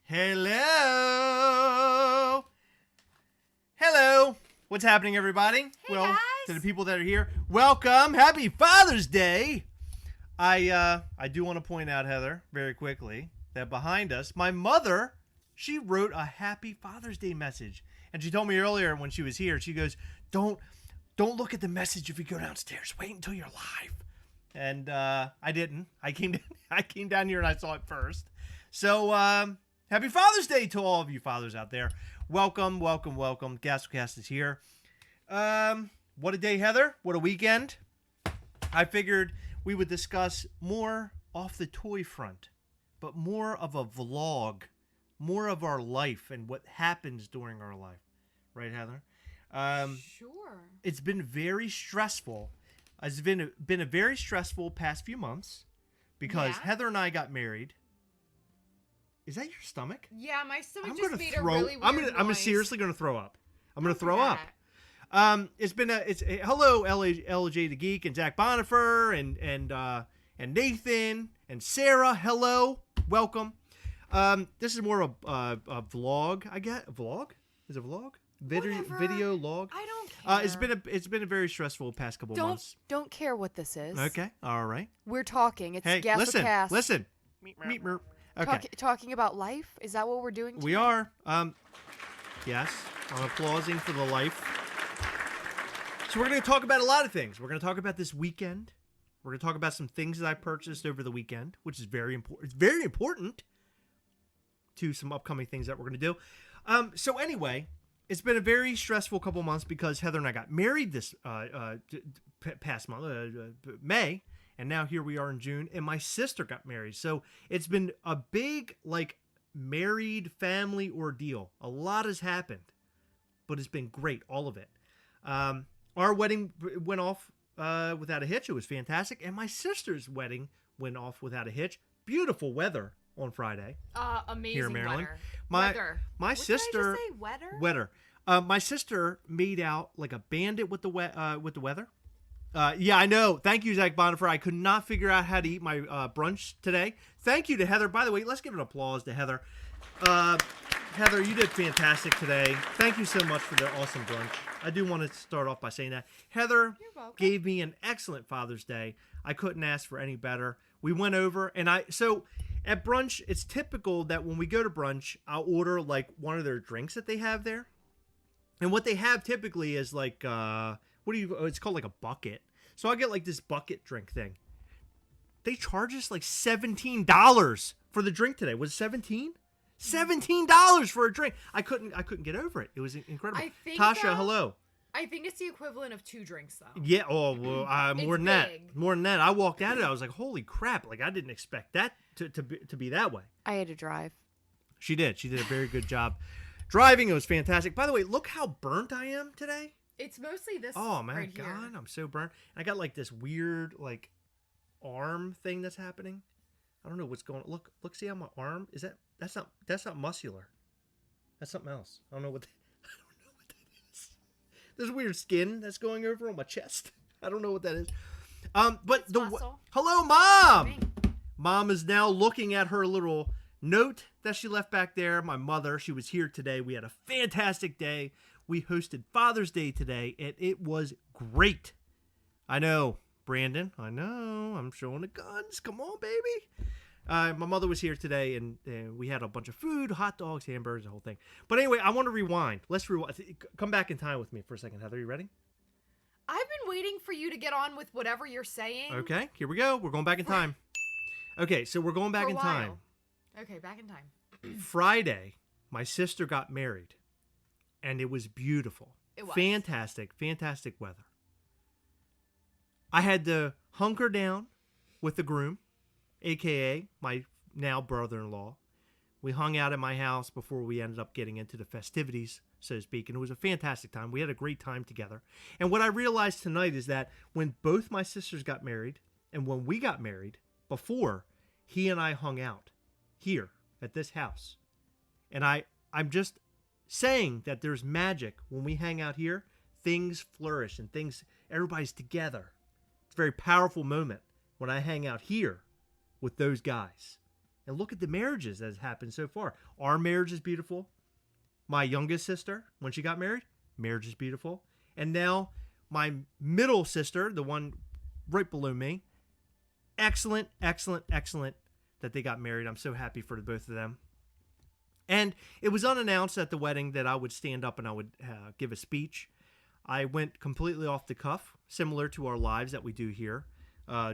Hello. Hello. What's happening, everybody? Hey, guys. To the people that are here, welcome. Happy Father's Day. I do want to point out, Heather, very quickly, that behind us, my mother, she wrote a Happy Father's Day message. And she told me earlier when she was here, she goes, don't look at the message if you go downstairs. Wait until you're live. And I didn't. I came down here and I saw it first. So, Happy Father's Day to all of you fathers out there. Welcome, welcome, welcome. Gastlecast is here. What a day, Heather. What a weekend. I figured we would discuss more off the toy front, but more of a vlog, more of our life and what happens during our life. Right, Heather? Sure. It's been very stressful. It's been a very stressful past few months because Heather and I got married. Is that your stomach? Yeah, my stomach just made a really weird noise. I'm seriously going to throw up. I'm going to throw up. Hello LJ the Geek and Zach Bonifer and Nathan and Sarah. Hello, welcome. This is more of a vlog. I get a vlog. Is it a vlog? Video log. I don't care. It's been a very stressful past couple months. Don't care what this is. Okay, all right. We're talking. It's Gastlecast. Listen. Okay. Talking about life? Is that what we're doing tonight? We are. Yes. I'm applauding for the life. So we're going to talk about a lot of things. We're going to talk about this weekend. We're going to talk about some things that I purchased over the weekend, which is very important. It's very important to some upcoming things that we're going to do. So anyway, it's been a very stressful couple months because Heather and I got married this past month, May. And now here we are in June, and my sister got married. So it's been a big, married family ordeal. A lot has happened, but it's been great, all of it. Our wedding went off without a hitch. It was fantastic. And my sister's wedding went off without a hitch. Beautiful weather on Friday. Amazing here in Maryland. Weather. My sister. Did I just say weather? Weather. My sister made out like a bandit with the weather. Yeah, I know. Thank you, Zach Bonifer. I could not figure out how to eat my brunch today. Thank you to Heather. By the way, let's give an applause to Heather. Heather, you did fantastic today. Thank you so much for the awesome brunch. I do want to start off by saying that. Heather gave me an excellent Father's Day. I couldn't ask for any better. We went over, and so at brunch, it's typical that when we go to brunch, I'll order one of their drinks that they have there. And what they have typically is it's called a bucket. So I get this bucket drink thing. They charge us $17 for the drink today. Was it $17? $17 for a drink. I couldn't get over it. It was incredible. Tasha, hello. I think it's the equivalent of 2 drinks though. Yeah, more than that. More than that. I walked out of it. I was like, holy crap. I didn't expect that to be that way. I had to drive. She did. She did a very good job driving. It was fantastic. By the way, look how burnt I am today. It's mostly this. Oh my right God, here. I'm so burnt. I got this weird arm thing that's happening. I don't know what's going on. Look, see how my arm is that's not muscular. That's something else. I don't know what that is. There's weird skin that's going over on my chest. I don't know what that is. But hello, Mom. Mom is now looking at her little note that she left back there. My mother, she was here today. We had a fantastic day. We hosted Father's Day today, and it was great. I know, Brandon. I know. I'm showing the guns. Come on, baby. My mother was here today, and we had a bunch of food, hot dogs, hamburgers, the whole thing. But anyway, I want to rewind. Let's rewind. Come back in time with me for a second. Heather, you ready? I've been waiting for you to get on with whatever you're saying. Okay, here we go. We're going back in time. Okay, so we're going back in time. Okay, back in time. Friday, my sister got married, and it was beautiful. It was. Fantastic weather. I had to hunker down with the groom, a.k.a. my now brother-in-law. We hung out at my house before we ended up getting into the festivities, so to speak, and it was a fantastic time. We had a great time together. And what I realized tonight is that when both my sisters got married and when we got married, before, he and I hung out here at this house. And I'm just saying that there's magic when we hang out here. Things flourish and everybody's together. It's a very powerful moment when I hang out here with those guys. And look at the marriages that has happened so far. Our marriage is beautiful. My youngest sister, when she got married, marriage is beautiful. And now my middle sister, the one right below me, excellent that they got married. I'm so happy for both of them. And it was unannounced at the wedding that I would stand up and I would give a speech. I went completely off the cuff, similar to our lives that we do here,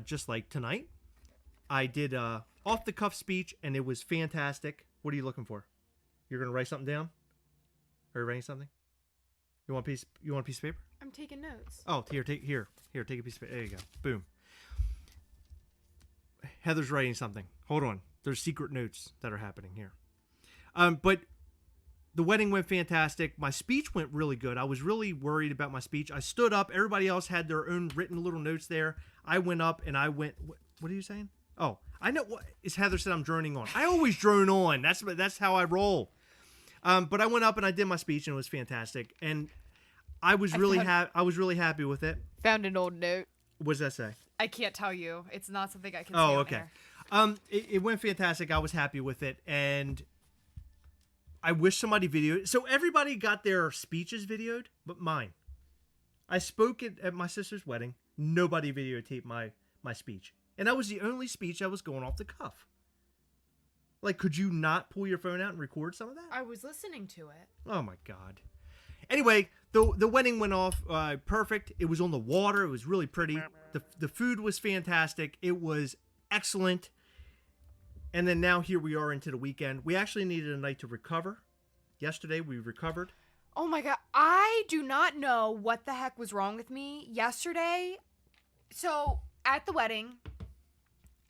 just like tonight. I did off the cuff speech, and it was fantastic. What are you looking for? You're gonna write something down? Are you writing something? You want a piece of paper? I'm taking notes. Oh, here, take a piece of paper. There you go. Boom. Heather's writing something. Hold on. There's secret notes that are happening here. But the wedding went fantastic. My speech went really good. I was really worried about my speech. I stood up. Everybody else had their own written little notes there. I went up and I went. What are you saying? Oh, I know what is Heather said. I'm droning on. I always drone on. That's how I roll. But I went up and I did my speech and it was fantastic. And I was really happy with it. Found an old note. What does that say? I can't tell you. It's not something I can say. Oh, okay. It went fantastic. I was happy with it, and I wish somebody videoed. So everybody got their speeches videoed, but mine. I spoke at my sister's wedding. Nobody videotaped my speech, and that was the only speech that was going off the cuff. Like, could you not pull your phone out and record some of that? I was listening to it. Oh my God. Anyway, the wedding went off perfect. It was on the water. It was really pretty. The food was fantastic. It was excellent. And then now here we are into the weekend. We actually needed a night to recover. Yesterday we recovered. Oh my God. I do not know what the heck was wrong with me yesterday. So at the wedding,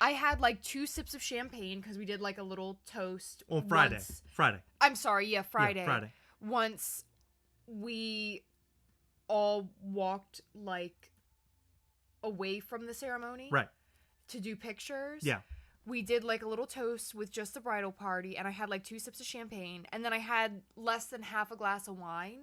I had like 2 sips of champagne because we did like a little toast. On Friday. I'm sorry. Yeah, Friday. Yeah, Friday. Once we all walked like away from the ceremony. Right. To do pictures. Yeah. We did like a little toast with just the bridal party, and I had like 2 sips of champagne, and then I had less than half a glass of wine.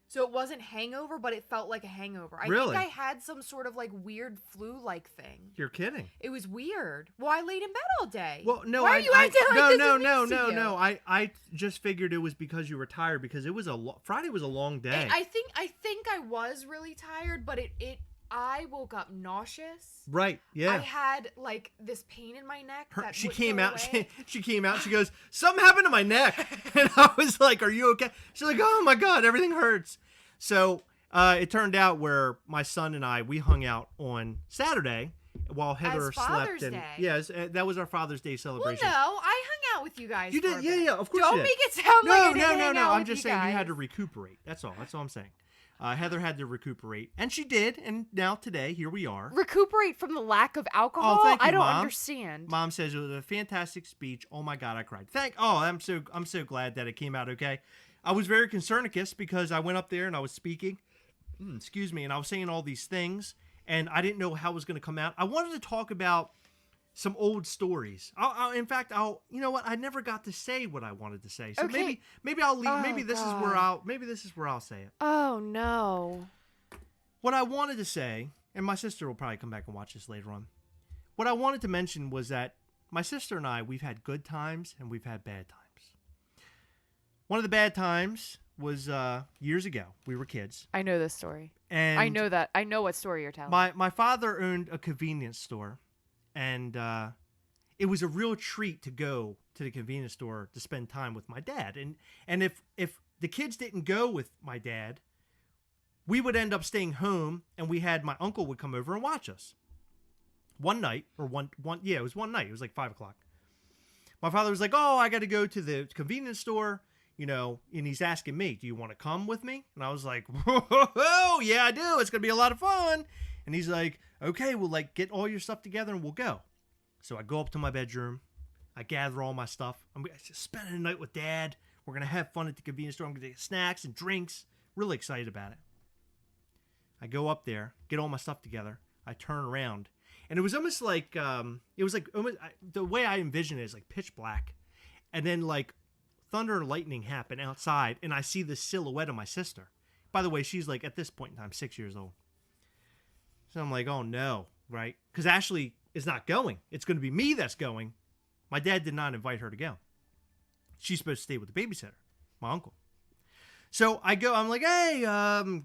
So it wasn't hangover, but it felt like a hangover. I think I had some sort of like weird flu-like thing. You're kidding. It was weird. Well, I laid in bed all day. Well, no, Why are you acting like this is news to you? No. I just figured it was because you were tired because it was Friday was a long day. I think I was really tired, but I woke up nauseous. Right. Yeah. I had like this pain in my neck. She came out. She came out. She goes, "Something happened to my neck," and I was like, "Are you okay?" She's like, "Oh my God, everything hurts." So it turned out where my son and we hung out on Saturday while Heather slept. Father's Day. Yes, that was our Father's Day celebration. Well, no, I hung out with you guys. You did, yeah, of course. Don't you did. make it sound like I didn't hang out I'm with just you saying guys. you had to recuperate. That's all I'm saying. Heather had to recuperate, and she did, and now today, here we are. Recuperate from the lack of alcohol? Oh, thank you, I don't Mom. understand. Mom says it was a fantastic speech. Oh my God, I cried. I'm so glad that it came out okay. I was very concernicus because I went up there and I was speaking, and I was saying all these things, and I didn't know how it was going to come out. I wanted to talk about some old stories. In fact, you know what? I never got to say what I wanted to say. So Okay. maybe I'll leave. Oh, maybe this is where I'll say it. Oh no. What I wanted to say, and my sister will probably come back and watch this later on. What I wanted to mention was that my sister and I, we've had good times and we've had bad times. One of the bad times was years ago. We were kids. I know this story. And I know that. I know what story you're telling. My father owned a convenience store, and it was a real treat to go to the convenience store to spend time with my dad. And if the kids didn't go with my dad, we would end up staying home, and my uncle would come over and watch us. One night, it was one night. It was like 5 o'clock. My father was like, "Oh, I got to go to the convenience store." And he's asking me, "Do you want to come with me?" And I was like, "Whoa, yeah, I do. It's going to be a lot of fun." And he's like, "Okay, we'll get all your stuff together and we'll go." So I go up to my bedroom. I gather all my stuff. I'm spending the night with Dad. We're going to have fun at the convenience store. I'm going to get snacks and drinks. Really excited about it. I go up there, get all my stuff together. I turn around. And it was almost like, the way I envision it is like pitch black. And then thunder and lightning happen outside, and I see the silhouette of my sister. By the way, she's at this point in time 6 years old. So I'm like, oh no, right? Because Ashley is not going. It's going to be me that's going. My dad did not invite her to go. She's supposed to stay with the babysitter, my uncle. So I go. I'm like, "Hey,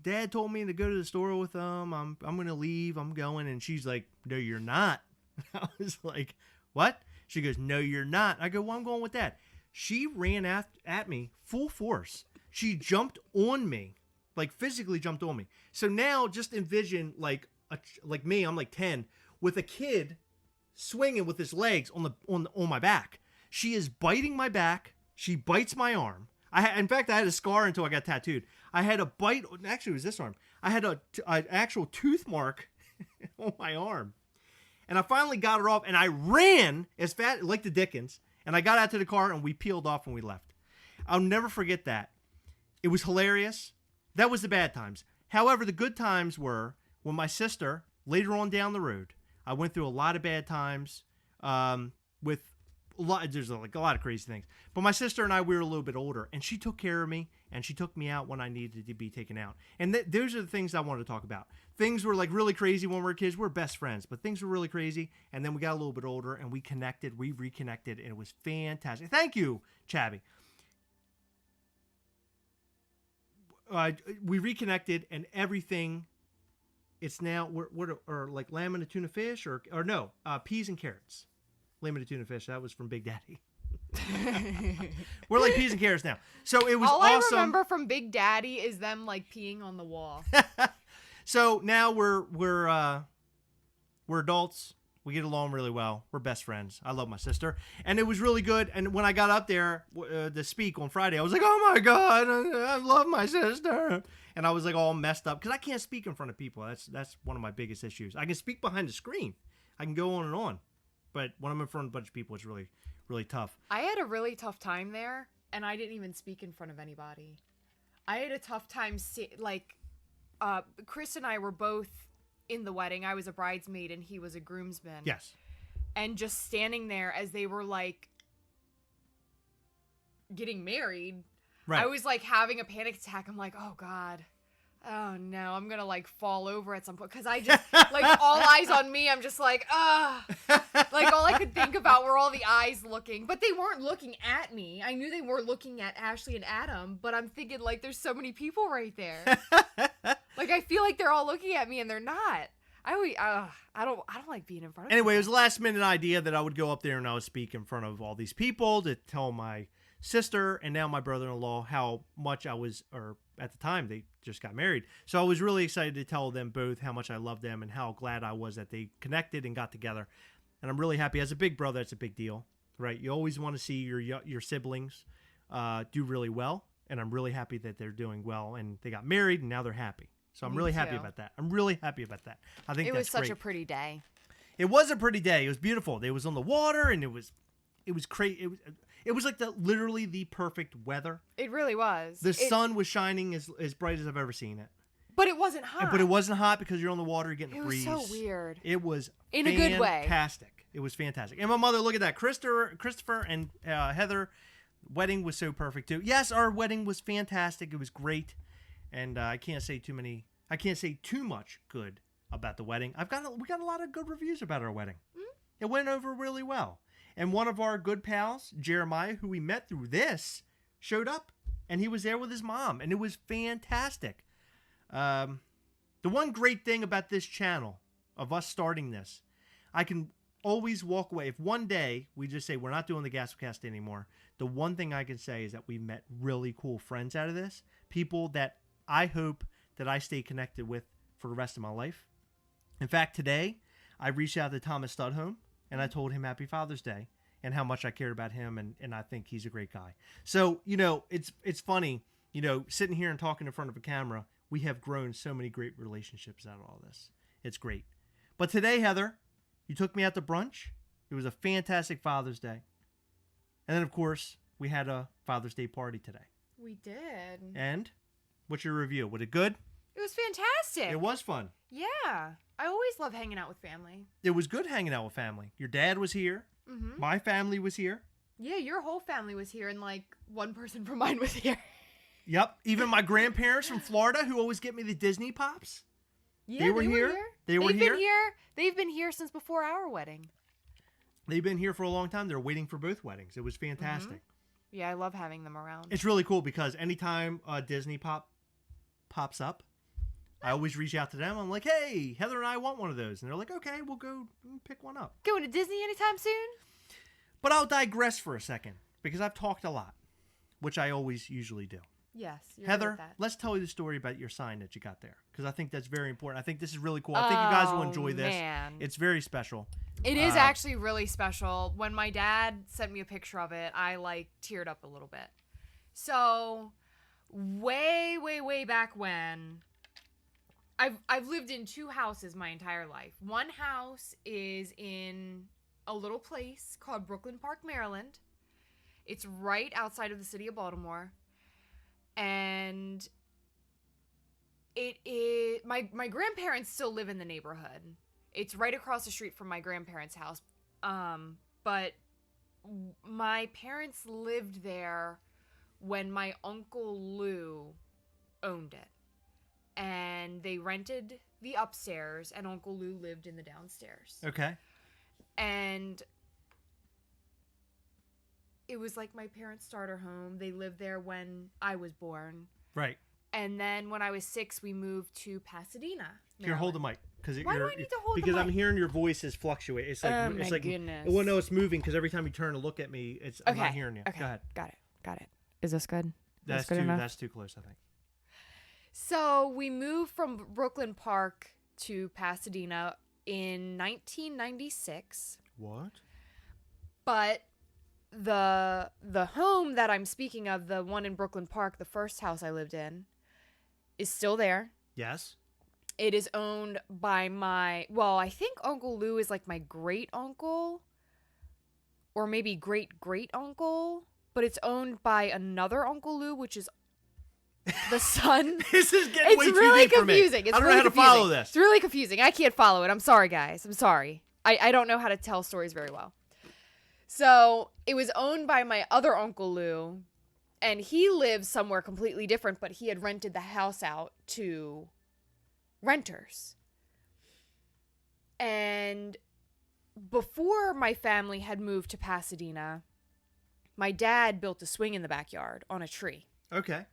Dad told me to go to the store with him. I'm going to leave. I'm going." And she's like, "No, you're not." I was like, "What?" She goes, "No, you're not." I go, "Well, I'm going with Dad." She ran at me full force. She jumped on me, physically jumped on me. So now just envision like me, I'm 10, with a kid swinging with his legs on my back. She is biting my back. She bites my arm. In fact, I had a scar until I got tattooed. I had a bite. Actually, it was this arm. I had an actual tooth mark on my arm. And I finally got her off, and I ran as fast, like the Dickens. And I got out to the car, and we peeled off and we left. I'll never forget that. It was hilarious. That was the bad times. However, the good times were when my sister, later on down the road, I went through a lot of bad times with there's a lot of crazy things. But my sister and I, we were a little bit older, and she took care of me, and she took me out when I needed to be taken out. And those are the things I wanted to talk about. Things were really crazy when we were kids. We were best friends, but things were really crazy. And then we got a little bit older, and we reconnected, and it was fantastic. Thank you, Chabby. We reconnected, and everything. It's now what are lamb and a tuna fish, or no, peas and carrots. Lamb and a tuna fish. That was from Big Daddy. We're like peas and carrots now. So it was all awesome. I remember from Big Daddy is them peeing on the wall. So now we're adults. We get along really well. We're best friends. I love my sister, and it was really good. And when I got up there to speak on Friday, I was like, "Oh my God, I love my sister!" And I was all messed up because I can't speak in front of people. That's one of my biggest issues. I can speak behind the screen. I can go on and on, but when I'm in front of a bunch of people, it's really, really tough. I had a really tough time there, and I didn't even speak in front of anybody. I had a tough time Chris and I were both in the wedding. I was a bridesmaid and he was a groomsman. Yes. And just standing there as they were getting married. Right. I was having a panic attack. I'm like, "Oh God. Oh no, I'm gonna fall over at some point." Because I just all eyes on me. I'm just all I could think about were all the eyes looking, but they weren't looking at me. I knew they were looking at Ashley and Adam, but I'm thinking there's so many people right there. I feel like they're all looking at me and they're not. I don't like being in front of Anyway, people. it was a last minute idea that I would go up there and I would speak in front of all these people to tell my sister and now my brother-in-law how much I was, or at the time they just got married. So I was really excited to tell them both how much I loved them and how glad I was that they connected and got together. And I'm really happy. As a big brother, it's a big deal, right? You always want to see your siblings do really well. And I'm really happy that they're doing well and they got married and now they're happy. So I'm really happy about that. I think it was that's such great. a pretty day. It was a pretty day. It was beautiful. It was on the water and it was crazy. It was literally the perfect weather. It really was. The sun was shining as bright as I've ever seen it. But it wasn't hot. But it wasn't hot because you're on the water, you're getting a breeze. It was so weird. It was in a good way. Fantastic. It was fantastic. And my mother, look at that. Christopher and Heather, wedding was so perfect too. Yes, our wedding was fantastic. It was great. And I can't say too much good about the wedding. We got a lot of good reviews about our wedding. It went over really well. And one of our good pals, Jeremiah, who we met through this, showed up. And he was there with his mom. And it was fantastic. The one great thing about this channel, of us starting this, I can always walk away. If one day we just say we're not doing the Gastlecast anymore, the one thing I can say is that we met really cool friends out of this. People that I hope that I stay connected with for the rest of my life. In fact, today, I reached out to Thomas Studholme, and I told him Happy Father's Day and how much I cared about him, and I think he's a great guy. So, it's funny, sitting here and talking in front of a camera, we have grown so many great relationships out of all this. It's great. But today, Heather, you took me out to brunch. It was a fantastic Father's Day. And then, of course, we had a Father's Day party today. We did. And what's your review? Was it good? It was fantastic. It was fun. Yeah. I always love hanging out with family. It was good hanging out with family. Your dad was here. Mm-hmm. My family was here. Yeah, your whole family was here, and one person from mine was here. Yep. Even my grandparents from Florida, who always get me the Disney Pops. Yeah, they were here. They've been here. They've been here since before our wedding. They've been here for a long time. They're waiting for both weddings. It was fantastic. Mm-hmm. Yeah, I love having them around. It's really cool because anytime a Disney Pop pops up, I always reach out to them. I'm like, hey, Heather and I want one of those. And they're like, okay, we'll go pick one up. Going to Disney anytime soon? But I'll digress for a second because I've talked a lot, which I always usually do. Yes. Heather, let's tell you the story about your sign that you got there because I think that's very important. I think this is really cool. I think you guys will enjoy this. Man. It's very special. It is actually really special. When my dad sent me a picture of it, I teared up a little bit. So way, way, way back when, I've lived in two houses my entire life. One house is in a little place called Brooklyn Park, Maryland. It's right outside of the city of Baltimore. And it is my grandparents still live in the neighborhood. It's right across the street from my grandparents' house. But my parents lived there when my Uncle Lou owned it. And they rented the upstairs, and Uncle Lou lived in the downstairs. Okay. And it was like my parents' starter home. They lived there when I was born. Right. And then when I was 6, we moved to Pasadena, Maryland. Here, hold the mic. Why do I need to hold the mic? Because I'm hearing your voices fluctuate. It's like, goodness. Well, no, it's moving because every time you turn to look at me, I'm not hearing you. Okay. Go ahead. Got it. Is this good? That's too close, I think. So we moved from Brooklyn Park to Pasadena in 1996. What? But the home that I'm speaking of, the one in Brooklyn Park, the first house I lived in, is still there. Yes. It is owned by I think Uncle Lou is like my great uncle or maybe great great uncle, but it's owned by another Uncle Lou, which is the son. This is getting way too really deep for me. confusing. It's I don't really know how to follow this. It's really confusing. I can't follow it. I'm sorry, guys. I'm sorry. I don't know how to tell stories very well. So it was owned by my other Uncle Lou, and he lives somewhere completely different, but he had rented the house out to renters. And before my family had moved to Pasadena, my dad built a swing in the backyard on a tree. Okay.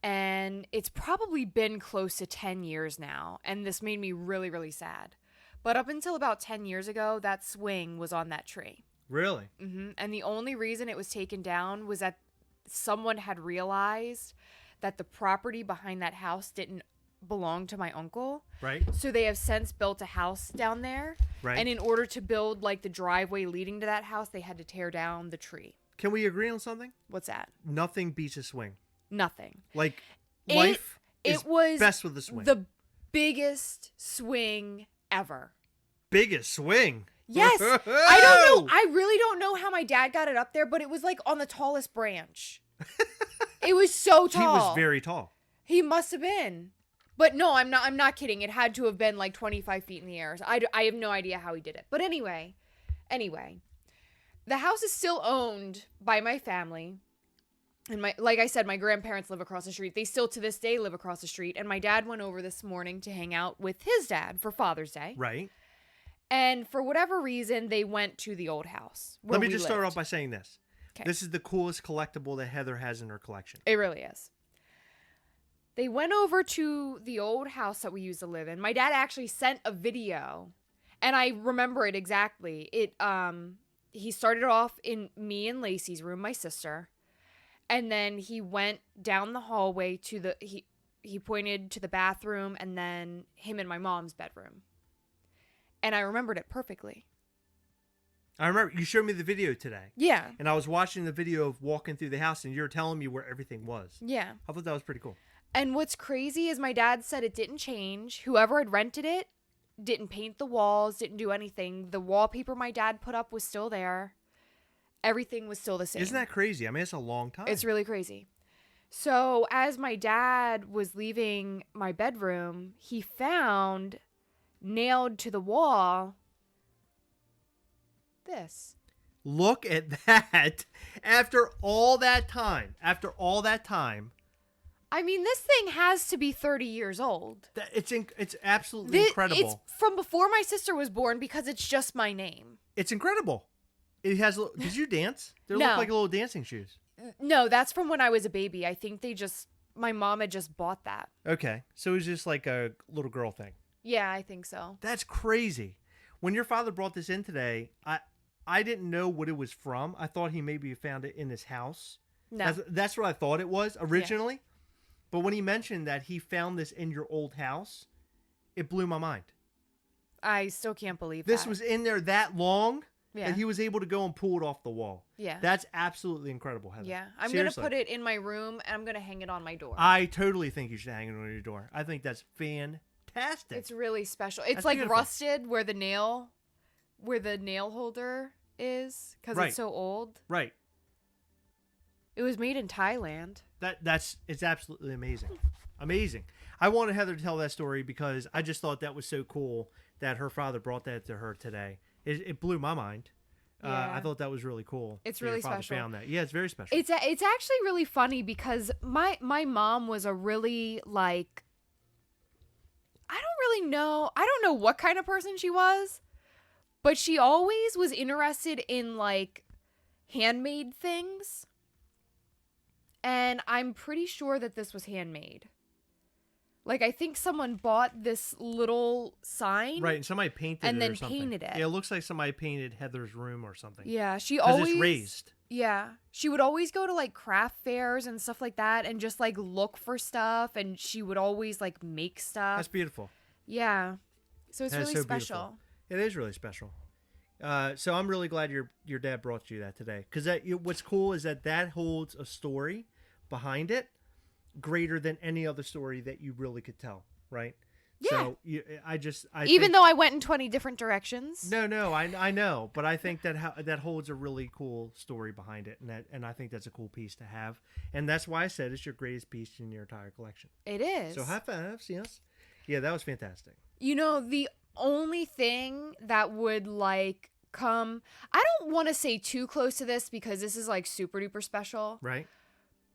And it's probably been close to 10 years now, and this made me really, really sad. But up until about 10 years ago, that swing was on that tree. Really? Mm-hmm. And the only reason it was taken down was that someone had realized that the property behind that house didn't belong to my uncle. Right. So they have since built a house down there. Right. And in order to build the driveway leading to that house, they had to tear down the tree. Can we agree on something? What's that? Nothing beats a swing. Nothing. Life is best with the swing. The biggest swing ever. Biggest swing? Yes. I don't know. I really don't know how my dad got it up there, but it was on the tallest branch. It was so tall. He was very tall. He must have been. But no, I'm not kidding. It had to have been like 25 feet in the air. So I have no idea how he did it. But anyway, the house is still owned by my family. And like I said, my grandparents live across the street. They still to this day live across the street. And my dad went over this morning to hang out with his dad for Father's Day. Right. And for whatever reason, they went to the old house. Let me just start off by saying this. Okay. This is the coolest collectible that Heather has in her collection. It really is. They went over to the old house that we used to live in. My dad actually sent a video, and I remember it exactly. He started off in me and Lacey's room, my sister, and then he went down the hallway to he pointed to the bathroom, and then him and my mom's bedroom. And I remembered it perfectly. I remember you showed me the video today. Yeah. And I was watching the video of walking through the house, and you were telling me where everything was. Yeah. I thought that was pretty cool. And what's crazy is my dad said it didn't change. Whoever had rented it didn't paint the walls, didn't do anything. The wallpaper my dad put up was still there. Everything was still the same. Isn't that crazy? I mean, it's a long time. It's really crazy. So as my dad was leaving my bedroom, he found nailed to the wall this. Look at that. After all that time. I mean, this thing has to be 30 years old. It's absolutely incredible. It's from before my sister was born because it's just my name. It's incredible. It has. Did you dance? They look like little dancing shoes. No, that's from when I was a baby. I think my mom had just bought that. Okay, so it was just like a little girl thing. Yeah, I think so. That's crazy. When your father brought this in today, I didn't know what it was from. I thought he maybe found it in his house. No. That's what I thought it was originally. Yeah. But when he mentioned that he found this in your old house, it blew my mind. I still can't believe this was in there that long that he was able to go and pull it off the wall. Yeah. That's absolutely incredible, Heather. Yeah. I'm going to put it in my room, and I'm going to hang it on my door. I totally think you should hang it on your door. I think that's fantastic. It's really special. It's like beautiful. Rusted where the nail holder is because it's so old. Right. It was made in Thailand. It's absolutely amazing. Amazing. I wanted Heather to tell that story because I just thought that was so cool that her father brought that to her today. It blew my mind. Yeah. I thought that was really cool. It's really special. Found that. Yeah, it's very special. It's actually really funny because my mom was a really like I don't know what kind of person she was, but she always was interested in like handmade things. And I'm pretty sure that this was handmade. Like, I think someone bought this little sign. Right, and somebody painted it and then or something. painted it. Yeah, it looks like somebody painted Heather's room or something. Yeah, she always... Because it's raised. Yeah. She would always go to, like, craft fairs and stuff like that and just, like, look for stuff. And she would always, like, make stuff. That's beautiful. Yeah. So it's really special. Beautiful. It is really special. So I'm really glad your dad brought you that today. Because what's cool is that holds a story behind it greater than any other story that you really could tell, right? Yeah. So even though I went in 20 different directions. No, I know, but I think that holds a really cool story behind it, and I think that's a cool piece to have, and that's why I said it's your greatest piece in your entire collection. It is. So high fives, yes. Yeah, that was fantastic. You know, the only thing that would like come, I don't want to say too close to this because this is like super duper special. Right.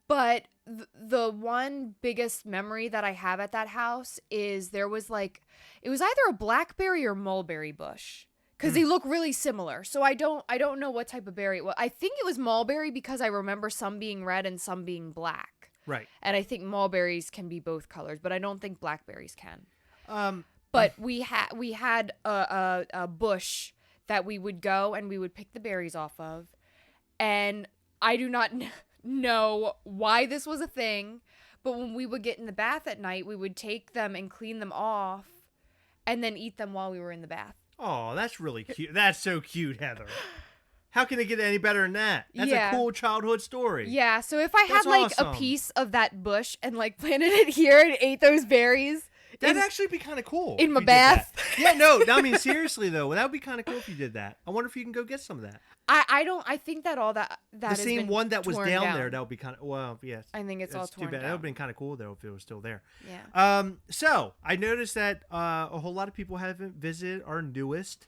But the one biggest memory that I have at that house is there was like, it was either a blackberry or mulberry bush because they look really similar. So I don't know what type of berry it was. I think it was mulberry because I remember some being red and some being black. Right. And I think mulberries can be both colors, but I don't think blackberries can. But we had a bush that we would go and we would pick the berries off of. And I do not know why this was a thing, but when we would get in the bath at night, we would take them and clean them off and then eat them while we were in the bath. Oh, that's really cute. That's so cute, Heather. How can it get any better than that? That's a cool childhood story. Yeah, so if I had like a piece of that bush and like planted it here and ate those berries, that'd actually be kind of cool. In my bath. Yeah, no, I mean, seriously, though. That would be kind of cool if you did that. I wonder if you can go get some of that. I think that all that the same one that was down there, that would be kind of, well, yes. I think it's all torn too bad. down. That would have been kind of cool, though, if it was still there. Yeah. So, I noticed that a whole lot of people haven't visited our newest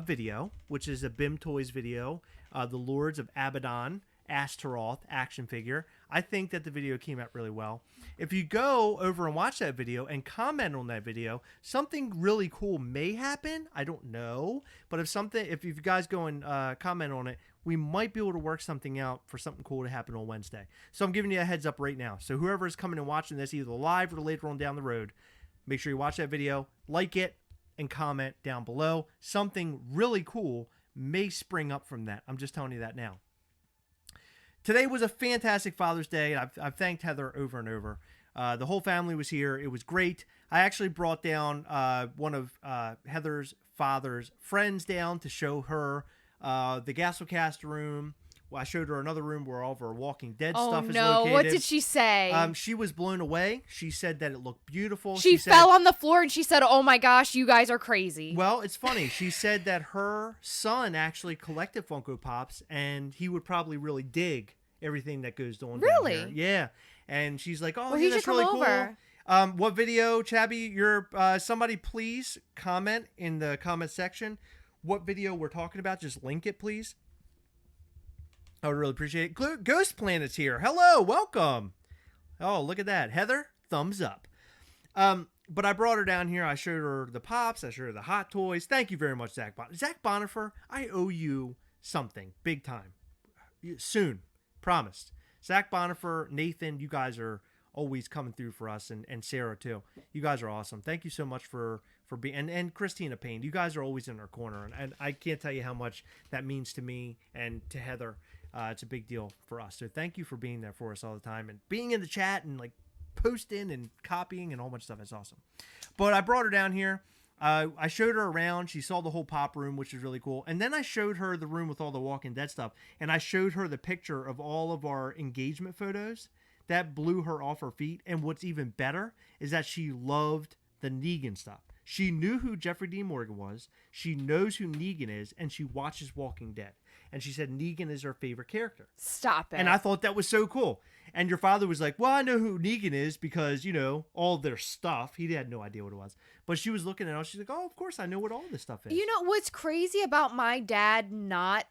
video, which is a BIM Toys video, the Lords of Abaddon Astaroth action figure. I think that the video came out really well. If you go over and watch that video and comment on that video, something really cool may happen. I don't know, but if you guys go and comment on it, we might be able to work something out for something cool to happen on Wednesday. So I'm giving you a heads up right now. So whoever is coming and watching this, either live or later on down the road, make sure you watch that video, like it, and comment down below. Something really cool may spring up from that. I'm just telling you that now. Today was a fantastic Father's Day. I've thanked Heather over and over. The whole family was here. It was great. I actually brought down one of Heather's father's friends down to show her the Gastlecast room. Well, I showed her another room where all of her Walking Dead stuff is located. What did she say? She was blown away. She said that it looked beautiful. She fell on the floor and she said, "Oh my gosh, you guys are crazy." Well, it's funny. She said that her son actually collected Funko Pops and he would probably really dig everything that goes on. Really? Down here. Yeah. And she's like, "Oh, well, yeah, that's really over. Cool." What video, Chabby? Somebody please comment in the comment section what video we're talking about. Just link it, please. I would really appreciate it. Ghost Planet's here. Hello, welcome. Oh, look at that. Heather, thumbs up. But I brought her down here. I showed her the Pops. I showed her the Hot Toys. Thank you very much, Zach Bonifer. Zach Bonifer, I owe you something big time. Soon. Promised. Zach Bonifer, Nathan, you guys are always coming through for us, and Sarah too. You guys are awesome. Thank you so much for being, and Christina Payne. You guys are always in our corner, and I can't tell you how much that means to me and to Heather. It's a big deal for us. So thank you for being there for us all the time and being in the chat and like posting and copying and a whole bunch of stuff. It's awesome. But I brought her down here. I showed her around. She saw the whole pop room, which is really cool. And then I showed her the room with all the Walking Dead stuff. And I showed her the picture of all of our engagement photos. That blew her off her feet. And what's even better is that she loved the Negan stuff. She knew who Jeffrey Dean Morgan was. She knows who Negan is. And she watches Walking Dead. And she said Negan is her favorite character. Stop it. And I thought that was so cool. And your father was like, well, I know who Negan is because, all their stuff. He had no idea what it was. But she was looking at it. She's like, oh, of course, I know what all this stuff is. You know, what's crazy about my dad not,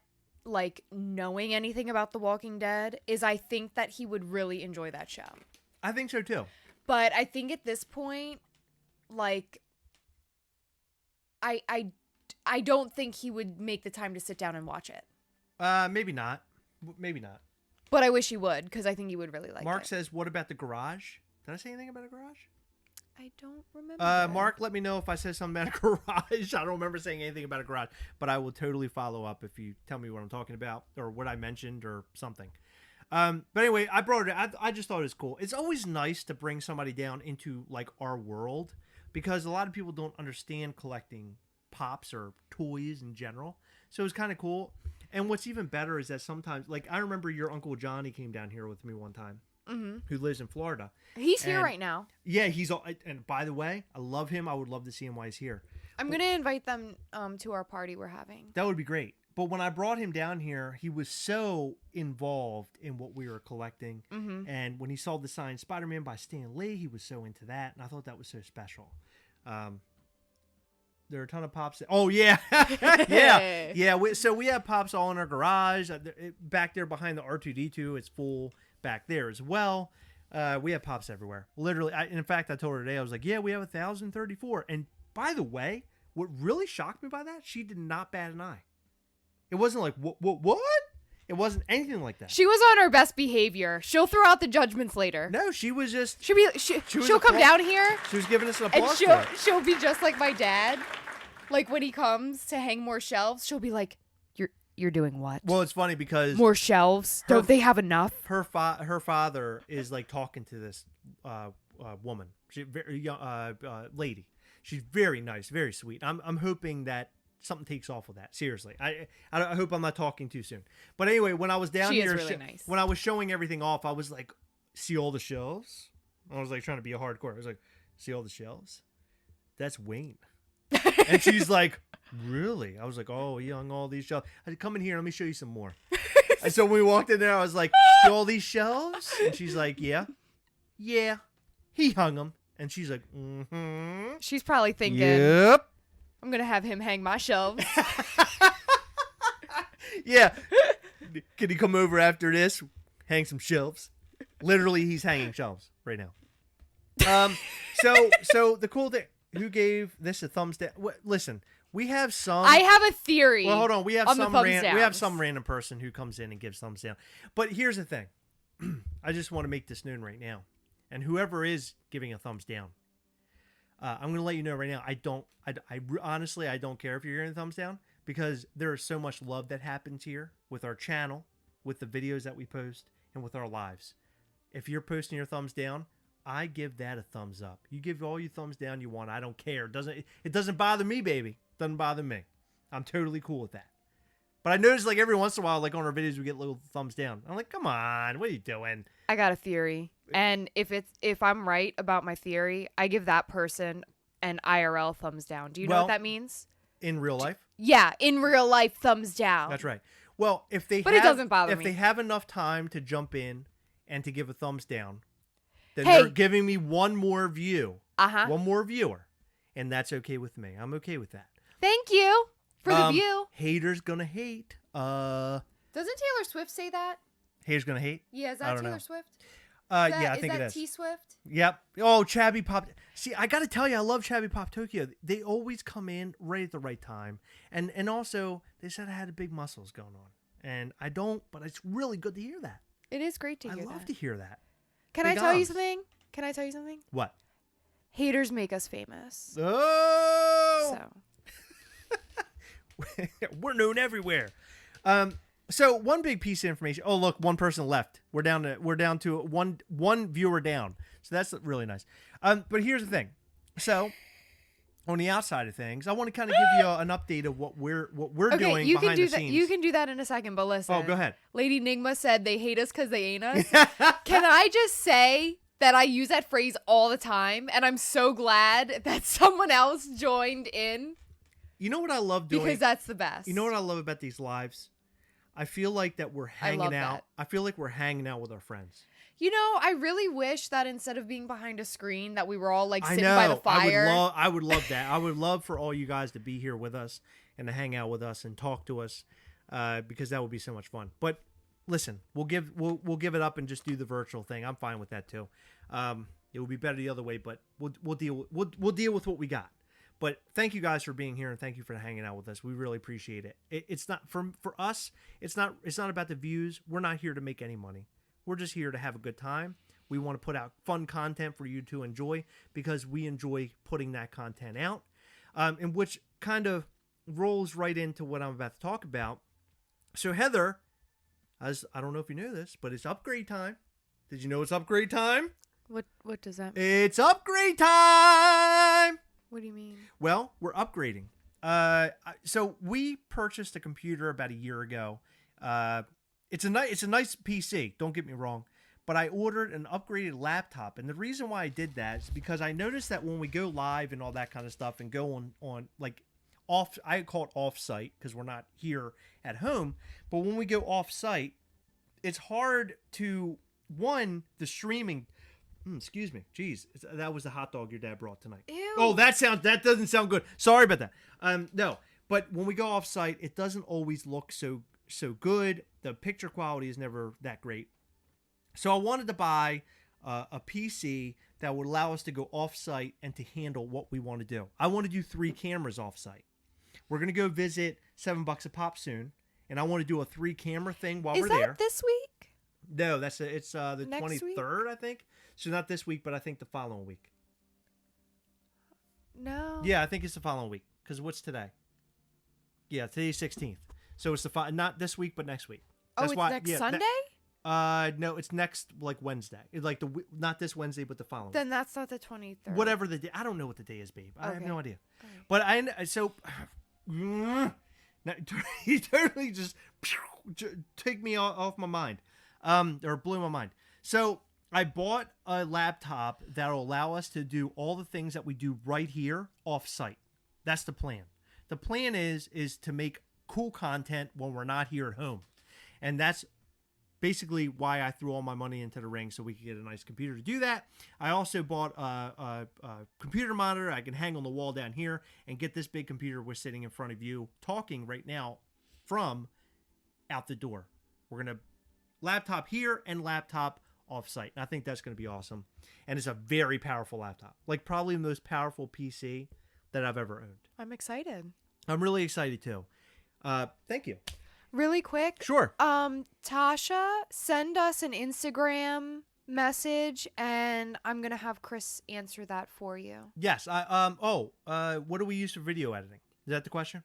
knowing anything about The Walking Dead is I think that he would really enjoy that show. I think so, too. But I think at this point, I don't think he would make the time to sit down and watch it. Maybe not. Maybe not. But I wish he would, because I think he would really like it. Mark says, what about the garage? Did I say anything about a garage? I don't remember. Mark, let me know if I said something about a garage. I don't remember saying anything about a garage, but I will totally follow up if you tell me what I'm talking about or what I mentioned or something. But anyway, I brought it. I just thought it was cool. It's always nice to bring somebody down into our world because a lot of people don't understand collecting pops or toys in general. So it's kind of cool. And what's even better is that sometimes, I remember your Uncle Johnny came down here with me one time, who lives in Florida. He's here right now. Yeah, and by the way, I love him. I would love to see him while he's here. I'm going to invite them to our party we're having. That would be great. But when I brought him down here, he was so involved in what we were collecting. Mm-hmm. And when he saw the signed Spider-Man by Stan Lee, he was so into that. And I thought that was so special. There are a ton of pops. Oh, yeah. Yeah. Yeah. So we have pops all in our garage. Back there behind the R2-D2, it's full back there as well. We have pops everywhere. Literally. In fact, I told her today, I was like, yeah, we have 1,034. And by the way, what really shocked me by that, she did not bat an eye. It wasn't like, what? It wasn't anything like that. She was on her best behavior. She'll throw out the judgments later. No, she was just... She'll come down here. She was giving us an applause and she'll be just like my dad. When he comes to hang more shelves, she'll be like, "You're doing what?" Well, it's funny because more shelves. Don't they have enough? Her father is talking to this woman, very young lady. She's very nice, very sweet. I'm hoping that something takes off with that. Seriously, I hope I'm not talking too soon. But anyway, when I was down here, is really nice. When I was showing everything off, I was like, "See all the shelves?" I was trying to be a hardcore. I was like, "See all the shelves? That's Wayne." And she's like, really? I was like, oh, he hung all these shelves. I said, come in here. Let me show you some more. And so when we walked in there, I was like, see all these shelves? And she's like, yeah. Yeah. He hung them. And she's like, mm-hmm. She's probably thinking, yep. I'm going to have him hang my shelves. Yeah. Can he come over after this? Hang some shelves. Literally, he's hanging shelves right now. So the cool thing, who gave this a thumbs down? Listen, we have some. I have a theory. Well, hold on. We have some random random person who comes in and gives thumbs down. But here's the thing. I just want to make this known right now. And whoever is giving a thumbs down, I'm going to let you know right now. I honestly, I don't care if you're giving a thumbs down, because there is so much love that happens here with our channel, with the videos that we post, and with our lives. If you're posting your thumbs down, I give that a thumbs up. You give all your thumbs down you want. I don't care. It doesn't bother me, baby. Doesn't bother me. I'm totally cool with that. But I notice, like, every once in a while, like on our videos, we get little thumbs down. I'm like, come on, what are you doing? I got a theory. And if I'm right about my theory, I give that person an IRL thumbs down. Do you know what that means? In real life? Yeah, in real life, thumbs down. That's right. Well, if they it doesn't bother me. If they have enough time to jump in and to give a thumbs down, then they're giving me one more view. One more viewer. And that's okay with me. I'm okay with that. Thank you for the view. Haters gonna hate. Doesn't Taylor Swift say that? Haters gonna hate? Yeah, is that Taylor Swift? Yeah, I think it is. Is that T-Swift? Yep. Oh, Chabby Pop. See, I got to tell you, I love Chabby Pop Tokyo. They always come in right at the right time. And also, they said I had big muscles going on. And I don't, but it's really good to hear that. It is great to hear that. I love to hear that. Can I tell you something? Can I tell you something? What? Haters make us famous. Oh! So. We're known everywhere. So one big piece of information. Oh, look, one person left. We're down to one viewer down. So that's really nice. But here's the thing. So on the outside of things, I want to kind of give you an update of what we're doing behind the scenes. You can do that in a second, but listen. Oh, go ahead. Lady Nigma said they hate us because they ain't us. Can I just say that I use that phrase all the time, and I'm so glad that someone else joined in. You know what I love doing? Because that's the best. You know what I love about these lives? I feel like that we're hanging out. I feel like we're hanging out with our friends. You know, I really wish that instead of being behind a screen, that we were all like sitting by the fire. I would love that. I would love for all you guys to be here with us and to hang out with us and talk to us, because that would be so much fun. But listen, we'll give it up and just do the virtual thing. I'm fine with that too. It would be better the other way, but we'll deal with what we got. But thank you guys for being here, and thank you for hanging out with us. We really appreciate it. It's not for us. It's not about the views. We're not here to make any money. We're just here to have a good time. We want to put out fun content for you to enjoy, because we enjoy putting that content out, and which kind of rolls right into what I'm about to talk about. So Heather, I don't know if you knew this, but it's upgrade time. Did you know it's upgrade time? What does that mean? It's upgrade time. What do you mean? Well, we're upgrading. So we purchased a computer about a year ago. It's a nice PC. Don't get me wrong, but I ordered an upgraded laptop, and the reason why I did that is because I noticed that when we go live and all that kind of stuff, and go on like off, I call it off site because we're not here at home. But when we go off site, it's hard to the streaming. Excuse me. Jeez, that was the hot dog your dad brought tonight. Ew. Oh, that doesn't sound good. Sorry about that. No, but when we go off site, it doesn't always look so good. The picture quality is never that great. So I wanted to buy a PC that would allow us to go off site and to handle what we want to do. I want to do 3 cameras off site. We're gonna go visit $7 a pop soon, and I want to do a 3 camera thing while we're there. Is that this week? No, it's the Next 23rd, I think. So not this week, but I think the following week. No. Yeah, I think it's the following week. Because what's today? Yeah, today's 16th. So it's not this week, but next week. That's next Sunday? No, it's next Wednesday. It's like not this Wednesday, but the following. Then that's not the 23rd. Whatever the day. I don't know what the day is, babe. I have no idea. Right. But now, you totally just take me off my mind, or blew my mind. So I bought a laptop that will allow us to do all the things that we do right here off site. That's the plan. The plan is to make cool content when we're not here at home. And that's basically why I threw all my money into the ring, so we could get a nice computer to do that. I also bought a computer monitor I can hang on the wall down here and get this big computer we're sitting in front of you talking right now from out the door. We're going to laptop here and laptop off-site. And I think that's going to be awesome. And it's a very powerful laptop. Like probably the most powerful PC that I've ever owned. I'm excited. I'm really excited too. Thank you. Really quick. Sure. Tasha, send us an Instagram message and I'm going to have Chris answer that for you. Yes. What do we use for video editing? Is that the question?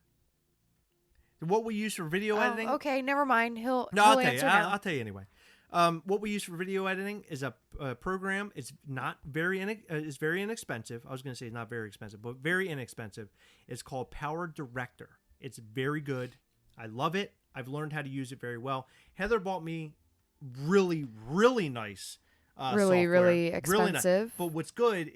What we use for video editing? Okay, never mind. He'll I'll tell you. answer now. I'll tell you anyway. What we use for video editing is a program. It's not very it's very inexpensive. I was going to say it's not very expensive, but very inexpensive. It's called Power Director. It's very good. I love it. I've learned how to use it very well. Heather bought me really, really nice software. Really expensive. Really nice. But what's good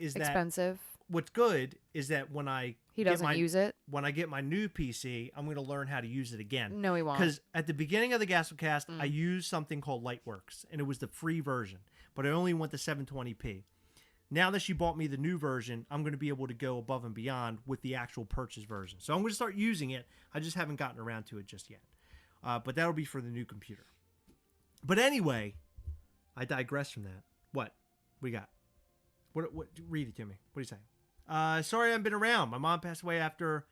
is that when I he doesn't use it. When I get my new PC, I'm going to learn how to use it again. No, he won't. Because at the beginning of the Gastlecast, I used something called Lightworks, and it was the free version, but I only went to 720p. Now that she bought me the new version, I'm going to be able to go above and beyond with the actual purchase version. So I'm going to start using it. I just haven't gotten around to it just yet. But that'll be for the new computer. But anyway, I digress from that. What we got? What? Read it to me. What are you saying? Sorry, I haven't been around. My mom passed away after.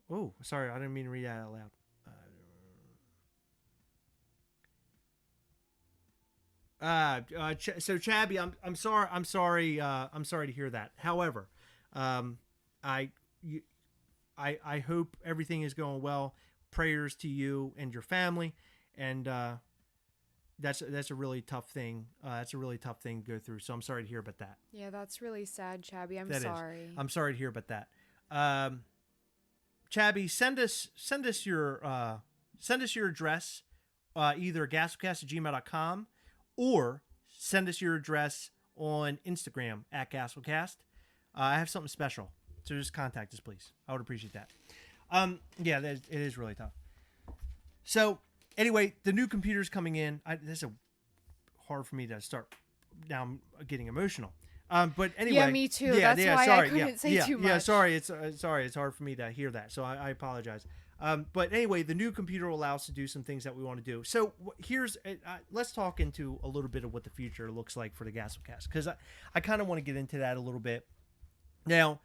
Oh, sorry, I didn't mean to read that out loud. So Chabby, I'm sorry. I'm sorry to hear that. However, I hope everything is going well. Prayers to you and your family, and that's a really tough thing. That's a really tough thing to go through. So I'm sorry to hear about that. Yeah, that's really sad, Chabby. I'm That sorry. I'm sorry to hear about that. Chabby, send us your address, either gastlecast@gmail.com or send us your address on Instagram at Gastlecast. I have something special, so just contact us, please. I would appreciate that. Yeah, it is really tough. So anyway, the new computer's coming in. This is hard for me to start. Now I'm getting emotional. But anyway, yeah, me too. That's why I couldn't say too much. Yeah, sorry. It's hard for me to hear that. So I apologize. But anyway, the new computer will allow us to do some things that we want to do. So let's talk into a little bit of what the future looks like for the Gastlecast, because I kind of want to get into that a little bit. Now,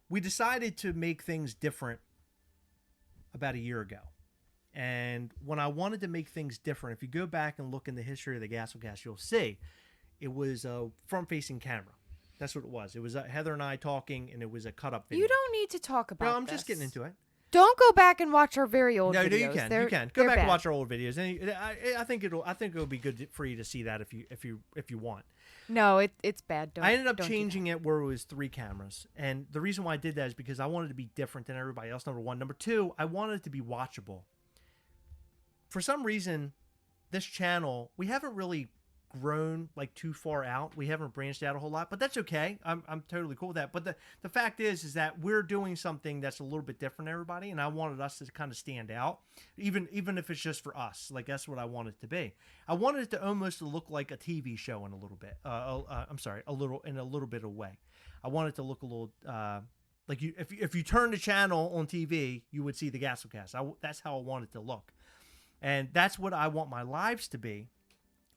we decided to make things different about a year ago. And when I wanted to make things different, if you go back and look in the history of the Gastlecast, you'll see it was a front-facing camera. That's what it was. It was Heather and I talking, and it was a cut-up video. You don't need to talk about No, I'm this. just getting into it. Don't go back and watch our very old videos. No, you can. You can go back and watch our old videos, and I think it'll be good for you to see that if you want. No, it's bad. I ended up changing it where it was 3 cameras, and the reason why I did that is because I wanted to be different than everybody else. Number one, number two, I wanted it to be watchable. For some reason, this channel, we haven't really grown like too far out. We haven't branched out a whole lot, but that's okay. I'm totally cool with that. But the fact is that we're doing something that's a little bit different than everybody, and I wanted us to kind of stand out, even if it's just for us. Like, that's what I want it to be. I wanted it to almost look like a TV show in a little bit. In a little bit of way. I want it to look a little like if you turn the channel on TV, you would see the Gastlecast. That's how I want it to look, and that's what I want my lives to be.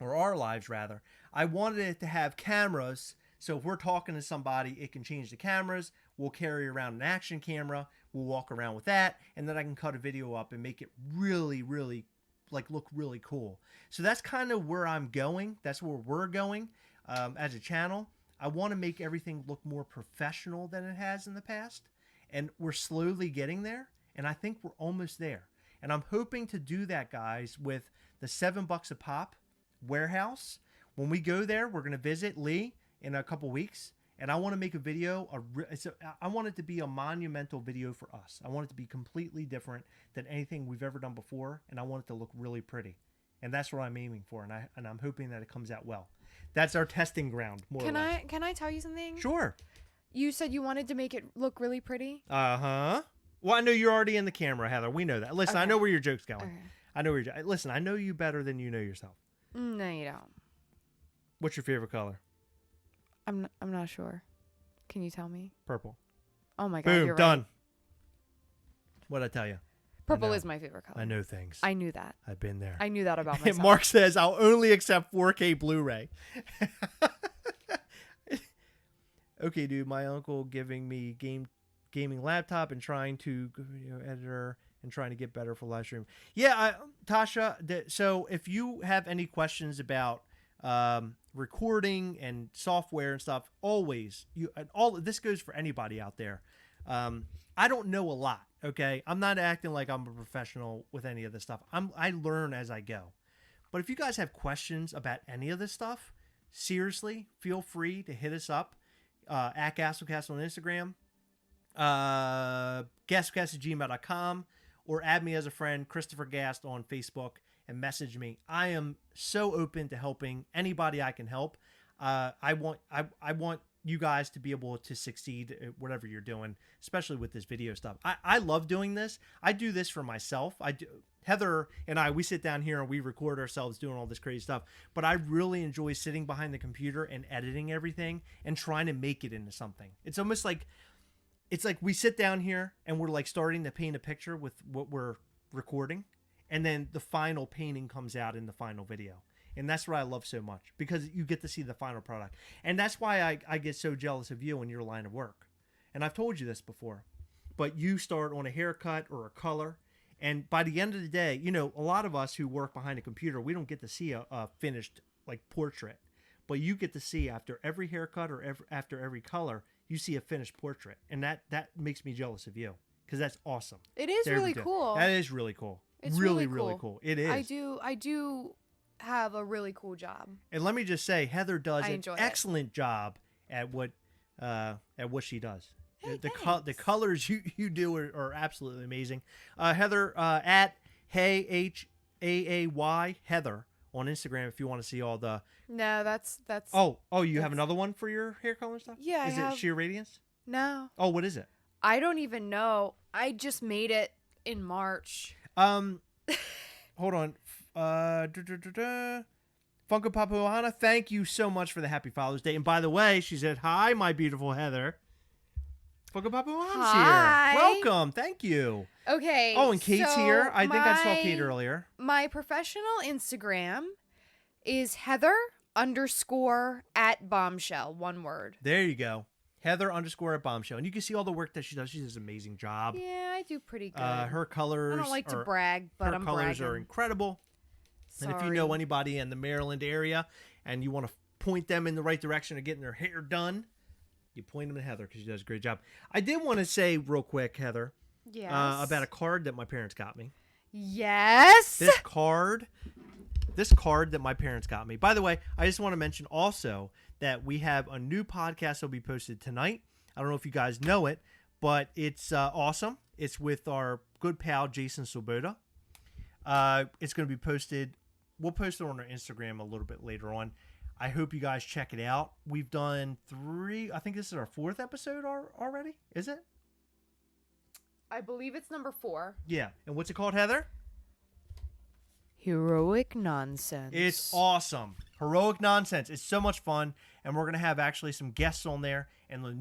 Or our lives, rather. I wanted it to have cameras, so if we're talking to somebody, it can change the cameras. We'll carry around an action camera. We'll walk around with that, and then I can cut a video up and make it really, really, look really cool. So that's kind of where I'm going. That's where we're going as a channel. I want to make everything look more professional than it has in the past, and we're slowly getting there, and I think we're almost there. And I'm hoping to do that, guys, with the $7 a pop warehouse. When we go there, we're going to visit Lee in a couple weeks, and I want to make a video. I want it to be a monumental video for us. I want it to be completely different than anything we've ever done before, and I want it to look really pretty. And that's what I'm aiming for, and I'm hoping that it comes out well. That's our testing ground, more or less. Can I tell you something? Sure. You said you wanted to make it look really pretty? Uh-huh. Well, I know you're already in the camera, Heather. We know that. Listen, I Okay. know where your joke's going. Okay. I know where your listen, I know you better than you know yourself. No, you don't. What's your favorite color? I'm not sure. Can you tell me? Purple. Oh my god, Boom, you're done. right. What'd I tell you? Purple know. is my favorite color. I know things. I knew that. I've been there. I knew that about myself. Mark says, I'll only accept 4K Blu-ray. Okay, dude, my uncle giving me gaming laptop and trying to editor and trying to get better for live stream. Yeah, Tasha, so if you have any questions about recording and software and stuff, always, this goes for anybody out there. I don't know a lot, okay? I'm not acting like I'm a professional with any of this stuff. I learn as I go. But if you guys have questions about any of this stuff, seriously, feel free to hit us up at Gastlecast on Instagram, gastlecast@gmail.com, or add me as a friend, Christopher Gast, on Facebook, and message me. I am so open to helping anybody I can help. I want you guys to be able to succeed at whatever you're doing, especially with this video stuff. I love doing this. I do this for myself. Heather and I, we sit down here and we record ourselves doing all this crazy stuff, but I really enjoy sitting behind the computer and editing everything and trying to make it into something. It's almost like, we sit down here and we're like starting to paint a picture with what we're recording, and then the final painting comes out in the final video. And that's what I love so much, because you get to see the final product. And that's why I get so jealous of you in your line of work. And I've told you this before, but you start on a haircut or a color, and by the end of the day, a lot of us who work behind a computer, we don't get to see a finished portrait, but you get to see after every haircut or after every color, you see a finished portrait. And that makes me jealous of you, because that's awesome. It is really cool. That is really cool. It's really cool. It is. I do have a really cool job. And let me just say, Heather does an enjoy excellent job at what she does. Hey, The colors you do are absolutely amazing. Heather, at HeyHaay Heather on Instagram, if you want to see all the. No, that's. You have another one for your hair color and stuff? Yeah, Is it Sheer Radiance? No. Oh, what is it? I don't even know. I just made it in March. Hold on. Funko Papa Ohana, thank you so much for the Happy Father's Day. And by the way, she said, hi, my beautiful Heather. Funko Papa Ohana's Hi. here. Welcome. Thank you. Okay. Oh, and Kate's so here. I think I saw Kate earlier. My professional Instagram is Heather_@bombshell. One word. There you go. Heather_@bombshell. And you can see all the work that she does. She does an amazing job. Yeah, I do pretty good. Her colors. I don't like to brag, but I'm bragging. Her colors are incredible. Sorry. And if you know anybody in the Maryland area and you want to point them in the right direction of getting their hair done, you point them to Heather, because she does a great job. I did want to say real quick, Heather, Yes. About a card that my parents got me. Yes. This card that my parents got me. By the way, I just want to mention also that we have a new podcast that will be posted tonight. I don't know if you guys know it, but it's awesome. It's with our good pal, Jason Swoboda. It's going to be posted. We'll post it on our Instagram a little bit later on. I hope you guys check it out. We've done 3. I think this is our 4th episode already. Is it? I believe it's number 4. Yeah. And what's it called, Heather? Heroic Nonsense. It's awesome. Heroic Nonsense. It's so much fun. And we're going to have actually some guests on there. And the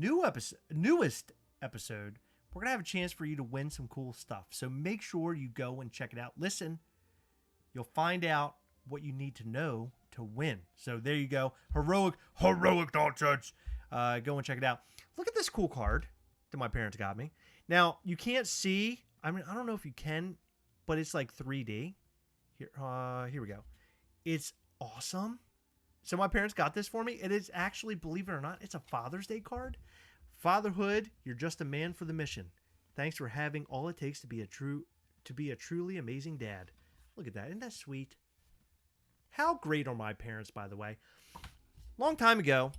newest episode, we're going to have a chance for you to win some cool stuff. So make sure you go and check it out. Listen, you'll find out what you need to know to win. So there you go. Heroic Nonsense. Go and check it out. Look at this cool card that my parents got me. Now, you can't see. I mean, I don't know if you can, but it's like 3D. Here we go. It's awesome. So my parents got this for me. It is actually, believe it or not, it's a Father's Day card. Fatherhood, you're just a man for the mission. Thanks for having all it takes to be a truly amazing dad. Look at that. Isn't that sweet? How great are my parents, by the way? Long time ago,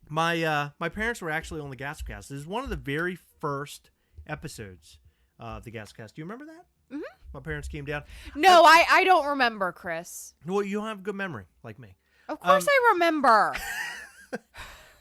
my parents were actually on the Gastlecast. This is one of the very first episodes of the Gastlecast. Do you remember that? Mm-hmm. My parents came down. No, I don't remember, Chris. Well, you don't have a good memory like me. Of course I remember.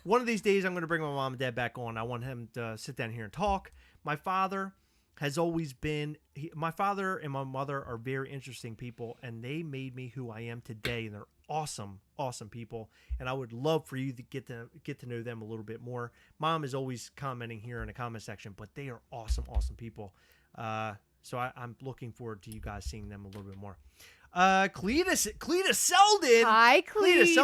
one of these days, I'm going to bring my mom and dad back on. I want him to sit down here and talk. My father has always been. My father and my mother are very interesting people, and they made me who I am today. And they're awesome, awesome people. And I would love for you to get to know them a little bit more. Mom is always commenting here in the comment section, but they are awesome, awesome people. So I'm looking forward to you guys seeing them a little bit more. Cletus Selden. Hi, Cletus.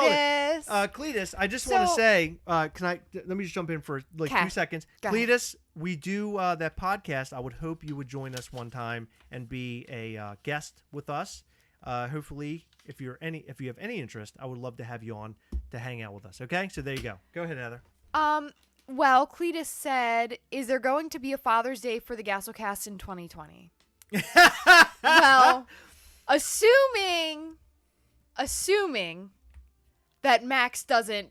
Cletus, I just want to say, let me just jump in for like 2 seconds. Cletus, we do that podcast. I would hope you would join us one time and be a guest with us. Hopefully, if you have any interest, I would love to have you on to hang out with us. Okay, so there you go. Go ahead, Heather. Well, Cletus said, "Is there going to be a Father's Day for the Gastlecast in 2020?" Well, assuming that Max doesn't,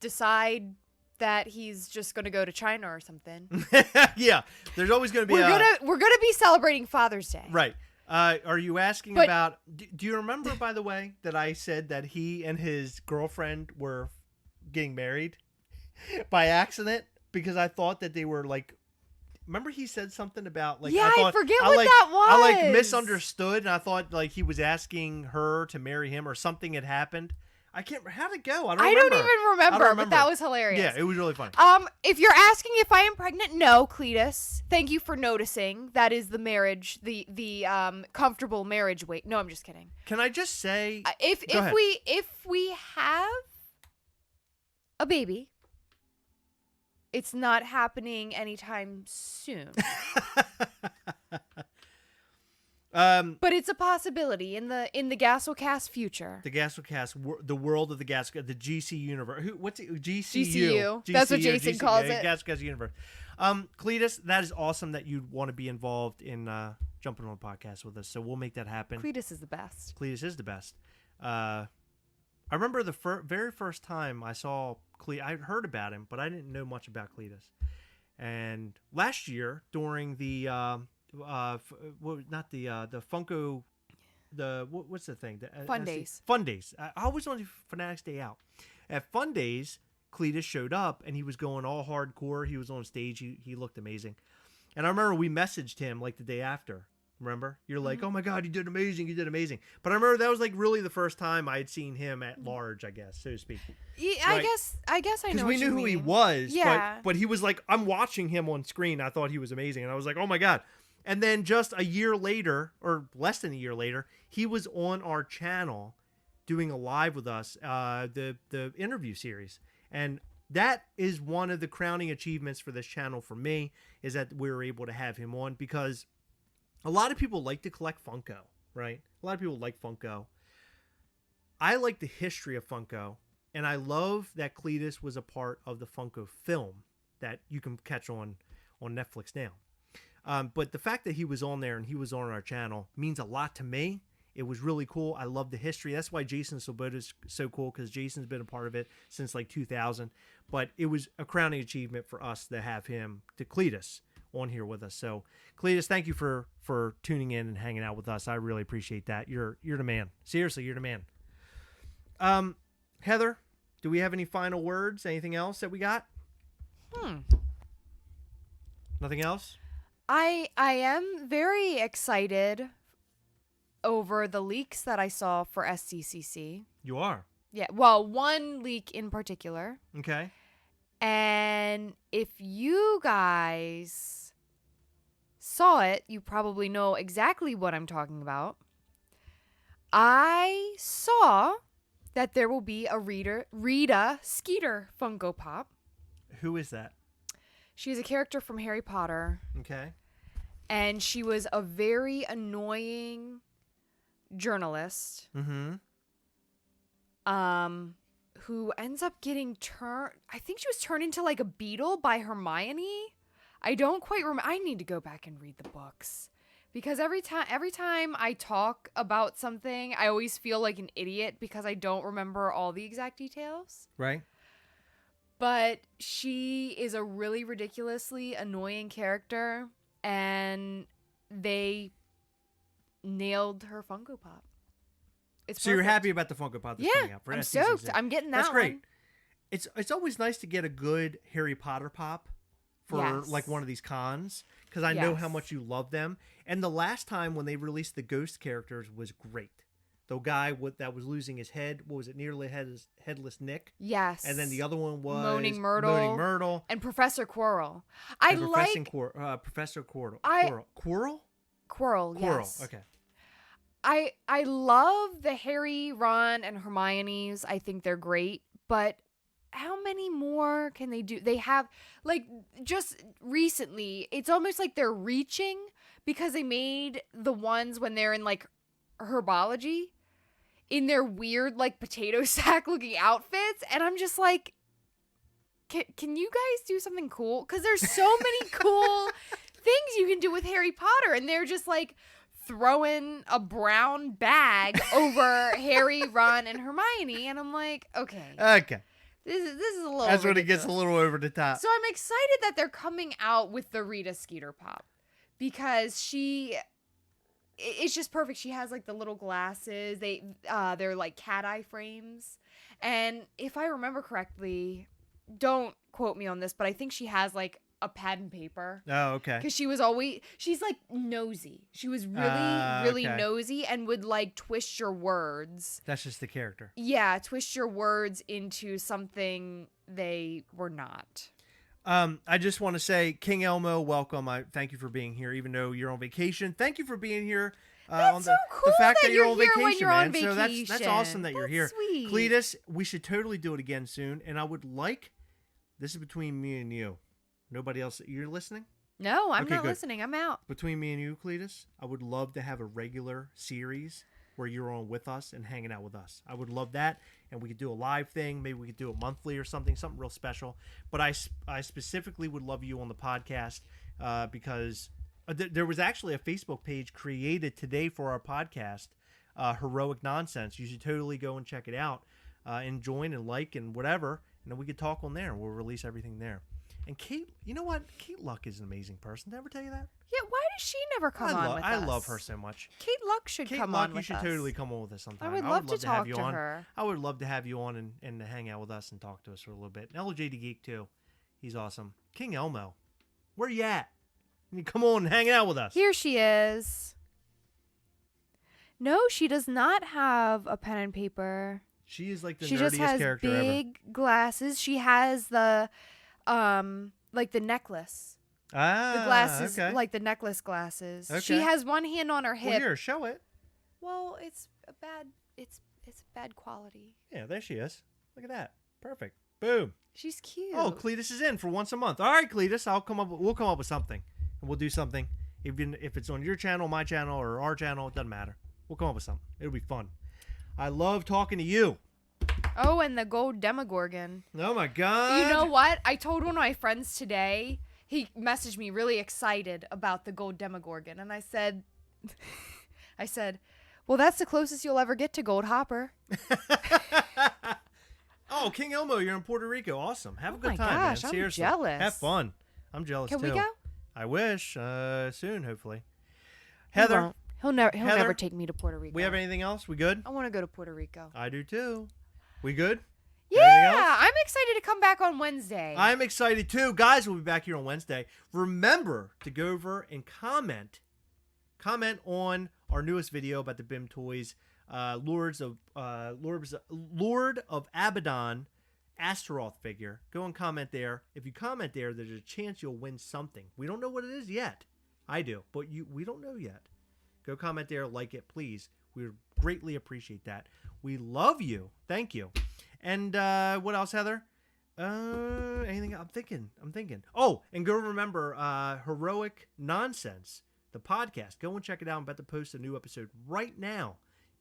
decide that he's just going to go to China or something. Yeah, there's always going to be. We're gonna be celebrating Father's Day, right? Are you asking about? Do you remember, by the way, that I said that he and his girlfriend were getting married by accident because I thought that they were like. Remember he said something about like I forget what that was. I like misunderstood and I thought like he was asking her to marry him or something had happened. I can't. How'd it go? I don't even remember, but that was hilarious. Yeah, it was really funny. If you're asking if I am pregnant, no, Cletus. Thank you for noticing. That is the marriage, the comfortable marriage weight. No, I'm just kidding. Can I just say, if we have a baby, it's not happening anytime soon. But it's a possibility in the Gastlecast future. The Gastlecast, the world of the Gastlecast, the GC universe. What's it? GCU. That's what Jason calls it. Gastlecast universe. Cletus, that is awesome that you want to be involved in jumping on a podcast with us. So we'll make that happen. Cletus is the best. Cletus is the best. I remember the very first time I saw Cletus. I heard about him, but I didn't know much about Cletus. And last year during the the funko, what's the thing? Fun Days. Fun Days. I always wanted Fanatics Day out. At Fun Days, Cletus showed up and he was going all hardcore. He was on stage. He looked amazing. And I remember we messaged him like the day after. Remember? You're like, oh my God, you did amazing. You did amazing. But I remember that was like really the first time I had seen him at large, I guess, so to speak. Yeah, right? I guess I know. Because we knew who he was. Yeah. But he was like, I'm watching him on screen. I thought he was amazing. And I was like, oh my God. And then just a year later, or less than a year later, he was on our channel doing a live with us, the interview series. And that is one of the crowning achievements for this channel for me, is that we were able to have him on, because a lot of people like to collect Funko, right? A lot of people like Funko. I like the history of Funko, and I love that Cletus was a part of the Funko film that you can catch on Netflix now. But the fact that he was on there and he was on our channel means a lot to me. It was really cool. I love the history. That's why Jason Swoboda is so cool, because Jason's been a part of it since like 2000. But it was a crowning achievement for us to have him, to Cletus, on here with us. So Cletus, thank you for tuning in and hanging out with us. I really appreciate that. You're the man. Seriously, you're the man. Heather, do we have any final words? Anything else that we got? Nothing else? I am very excited over the leaks that I saw for SDCC. You are? Yeah. Well, one leak in particular. Okay. And if you guys saw it, you probably know exactly what I'm talking about. I saw that there will be a Rita Skeeter Funko Pop. Who is that? She's a character from Harry Potter. Okay. And she was a very annoying journalist. Mm-hmm. Who ends up getting I think she was turned into like a beetle by Hermione. I don't quite remember. I need to go back and read the books, because every time I talk about something, I always feel like an idiot because I don't remember all the exact details. Right. But she is a really ridiculously annoying character, and they nailed her Funko Pop. It's so perfect. You're happy about the Funko Pop that's coming out for I'm SDCC. stoked. I'm getting that That's great. one. it's always nice to get a good Harry Potter pop for like one of these cons, because I know how much you love them. And the last time when they released the ghost characters was great. The guy that was losing his head, what was it, nearly headless Nick? Yes. And then the other one was Moaning Myrtle. And Professor Quirrell. Professor Quirrell. Quirrell, Quirrell, yes. Okay. I love the Harry, Ron, and Hermione's. I think they're great, but how many more can they do? They have, like, just recently, it's almost like they're reaching, because they made the ones when they're in, like, herbology in their weird, like, potato sack looking outfits, and I'm just like, can you guys do something cool? Because there's so many cool things you can do with Harry Potter, and they're just like throwing a brown bag over Harry, Ron, and Hermione, and I'm like, okay. This is a little. That's ridiculous. when it gets a little over the top. So I'm excited that they're coming out with the Rita Skeeter pop, because it's just perfect. She has like the little glasses. They're like cat eye frames, and if I remember correctly, don't quote me on this, but I think she has like a pad and paper. Oh, okay. Because she's like nosy. She was really nosy and would like twist your words. That's just the character. Yeah, twist your words into something they were not. I just want to say, King Elmo, welcome. I thank you for being here, even though you're on vacation. Thank you for being here. That's so cool. The fact that you're on here vacation, when you're man. on vacation. So that's awesome that you're here. Sweet. Cletus, we should totally do it again soon. And I would like, this is between me and you. Nobody else. You're listening? No, I'm not good. listening. I'm out. Between me and you, Cletus, I would love to have a regular series where you're on with us and hanging out with us. I would love that. And we could do a live thing. Maybe we could do it monthly or something real special. But I specifically would love you on the podcast because there was actually a Facebook page created today for our podcast, Heroic Nonsense. You should totally go and check it out and join and like and whatever. And then we could talk on there. We'll release everything there. And Kate, you know what? Kate Luck is an amazing person. Did I ever tell you that? Yeah, why does she never come on with us? I love her so much. Kate Luck should come on with us. You should totally come on with us sometime. I would love to talk to on. her. I would love to have you on and hang out with us and talk to us for a little bit. And LJ the Geek, too. He's awesome. King Elmo, where you at? You come on and hang out with us. Here she is. No, she does not have a pen and paper. She is like the nerdiest character ever. She just has big glasses. She has the, like the necklace. The glasses, okay. like the necklace glasses. Okay. She has one hand on her hip. Well, here, show it. Well, it's bad quality. Yeah, there she is. Look at that. Perfect. Boom. She's cute. Oh, Cletus is in for once a month. All right, Cletus, we'll come up with something. And we'll do something. Even if it's on your channel, my channel, or our channel, it doesn't matter. We'll come up with something. It'll be fun. I love talking to you. Oh, and the gold Demogorgon. Oh, my God. You know what? I told one of my friends today, he messaged me really excited about the gold Demogorgon. And I said, well, that's the closest you'll ever get to Gold Hopper. Oh, King Elmo, you're in Puerto Rico. Awesome. Have a good time, gosh, man. I'm Seriously. jealous. Have fun. I'm jealous, Can too. we go? I wish. Soon, hopefully. Heather. He'll never take me to Puerto Rico. We have anything else? We good? I want to go to Puerto Rico. I do, too. We good? Yeah, I'm excited to come back on Wednesday. I'm excited too. Guys, we'll be back here on Wednesday. Remember to go over and comment on our newest video about the BIM toys, Lord of Abaddon Astaroth figure. Go and comment there. If you comment there, there's a chance you'll win something. We don't know what it is yet. I do, but we don't know yet. Go comment there, like it, please. We would greatly appreciate that. We love you. Thank you. And what else, Heather? Anything? I'm thinking. Oh, and go remember Heroic Nonsense, the podcast. Go and check it out. I'm about to post a new episode right now.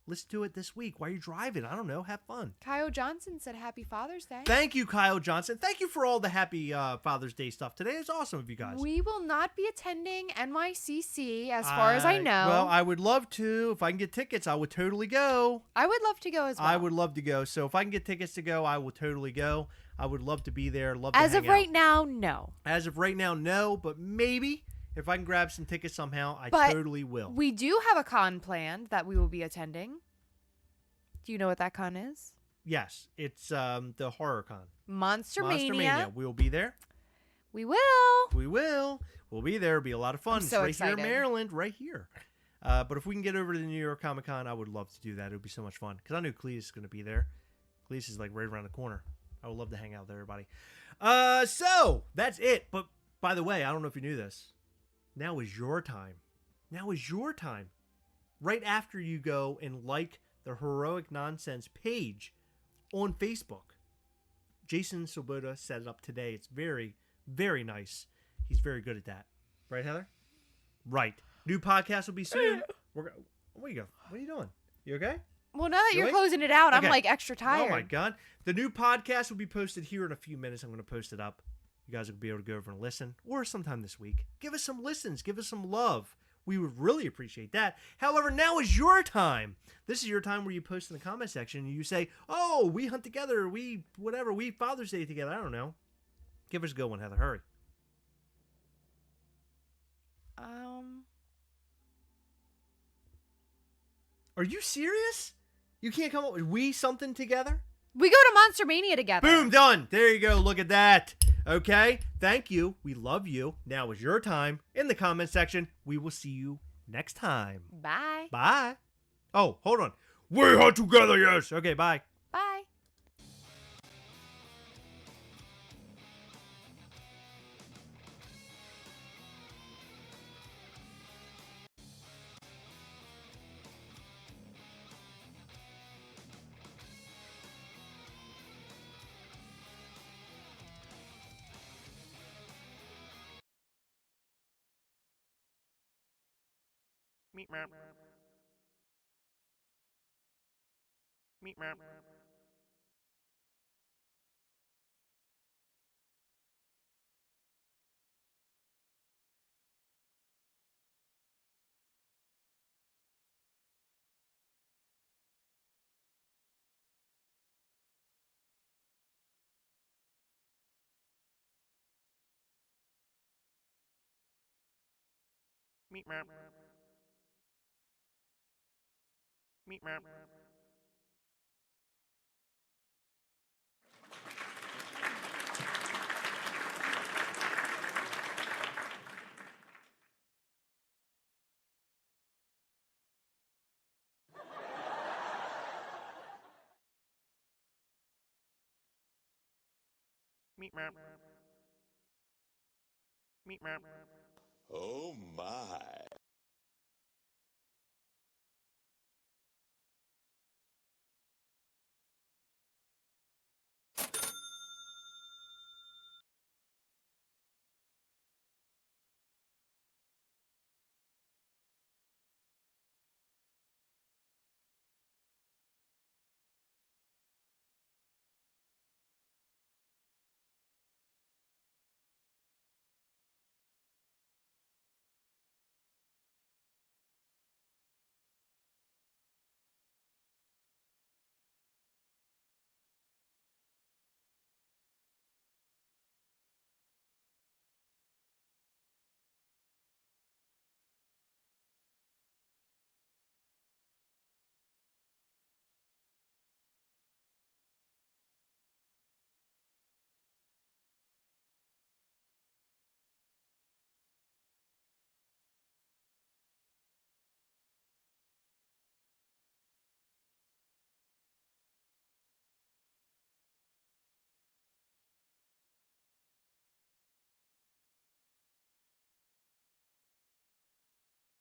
Listen to it this week while you're driving. I don't know. Have fun. Kyle Johnson said Happy Father's Day. Thank you, Kyle Johnson. Thank you for all the happy Father's Day stuff today. It's awesome of you guys. We will not be attending NYCC as far as I know. Well, I would love to. If I can get tickets, I would totally go. I would love to go as well. I would love to go. So if I can get tickets to go, I will totally go. I would love to be there. As of right now, no. As of right now, no. But maybe if I can grab some tickets somehow, I totally will. We do have a con planned that we will be attending. Do you know what that con is? Yes, it's the horror con. Monster Monster Mania. Mania. We'll be there. We will. We will. We'll be there. It'll be a lot of fun. I'm so it's right excited. here in Maryland, right here. But if we can get over to the New York Comic Con, I would love to do that. It would be so much fun. Because I knew Cleese is going to be there. Cleese is like right around the corner. I would love to hang out with everybody. So, that's it. But, by the way, I don't know if you knew this. Now is your time. Now is your time. Right after you go and like the Heroic Nonsense page on Facebook. Jason Swoboda set it up today. It's very, very nice. He's very good at that. Right, Heather? Right. New podcast will be soon. Where you go? What are you doing? You okay? Well, now that you're Really? closing it out, Okay. I'm like extra tired. Oh my God. The new podcast will be posted here in a few minutes. I'm going to post it up. You guys will be able to go over and listen, or sometime this week. Give us some listens. Give us some love. We would really appreciate that. However, now is your time. This is your time where you post in the comment section and you say, oh, we hunt together. We Father's Day together. I don't know. Give us a good one, Heather. Hurry. Are you serious? You can't come up with we something together? We go to Monster Mania together. Boom, done. There you go. Look at that. Okay. Thank you. We love you. Now is your time in the comment section. We will see you next time. Bye. Bye. Oh, hold on. We hunt together, yes. Okay, bye. Bye. Meep meep. Meep meep. Meep meep. Meep meep. Meep meep. Meep meep.